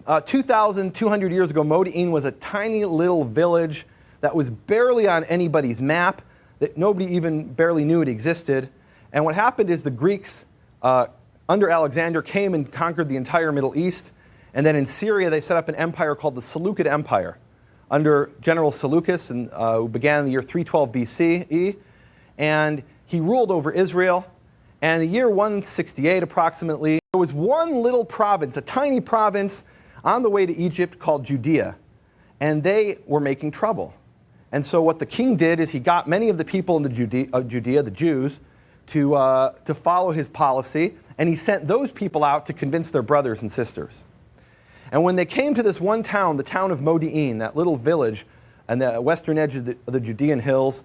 2,200 years ago, Modi'in was a tiny little village that was barely on anybody's map, that nobody even barely knew it existed. And what happened is the Greeks, under Alexander, came and conquered the entire Middle East. And then in Syria, they set up an empire called the Seleucid Empire under General Seleucus, who began in the year 312 BCE. And he ruled over Israel. And in the year 168 approximately, there was one little province, a tiny province on the way to Egypt called Judea. And they were making trouble. And so what the king did is he got many of the people in Judea, the Jews, to follow his policy. And he sent those people out to convince their brothers and sisters. And when they came to this one town, the town of Modi'in, that little village on the western edge of the Judean hills,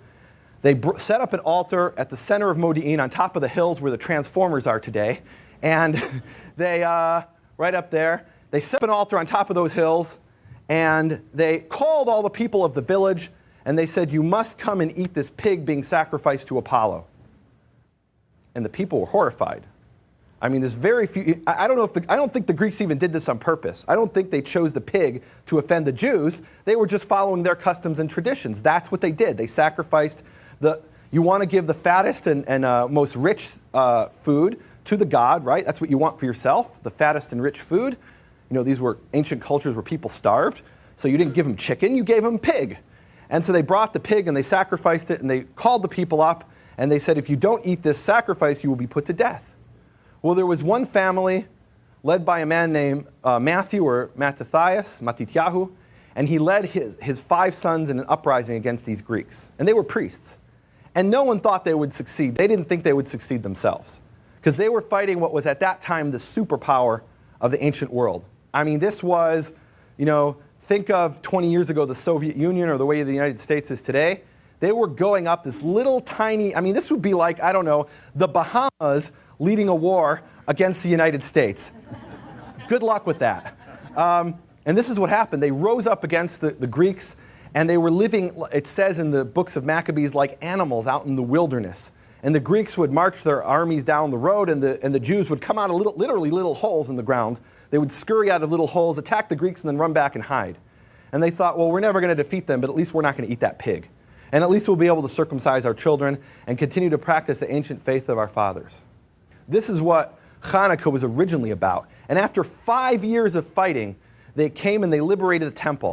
they set up an altar at the center of Modi'in on top of the hills where the transformers are today. And they, right up there, they set up an altar on top of those hills, and they called all the people of the village, and they said, "You must come and eat this pig being sacrificed to Apollo." And the people were horrified. I mean, there's very few. I don't think the Greeks even did this on purpose. I don't think they chose the pig to offend the Jews. They were just following their customs and traditions. That's what they did. They sacrificed you want to give the fattest and most rich food to the god, right? That's what you want for yourself, the fattest and rich food. You know, these were ancient cultures where people starved. So you didn't give them chicken, you gave them pig. And so they brought the pig and they sacrificed it, and they called the people up and they said, "If you don't eat this sacrifice, you will be put to death." Well, there was one family led by a man named Matthew or Matityahu, and he led his 5 sons in an uprising against these Greeks. And they were priests. And no one thought they would succeed. They didn't think they would succeed themselves, because they were fighting what was at that time the superpower of the ancient world. I mean, this was, think of 20 years ago the Soviet Union or the way the United States is today. They were going up this little tiny, this would be like, I don't know, the Bahamas leading a war against the United States. Good luck with that. And this is what happened. They rose up against the Greeks, and they were living, it says in the books of Maccabees, like animals out in the wilderness. And the Greeks would march their armies down the road, and the Jews would come out of literally little holes in the ground. They would scurry out of little holes, attack the Greeks, and then run back and hide. And they thought, well, we're never going to defeat them, but at least we're not going to eat that pig. And at least we'll be able to circumcise our children and continue to practice the ancient faith of our fathers. This is what Hanukkah was originally about. And after 5 years of fighting, they came and they liberated the temple.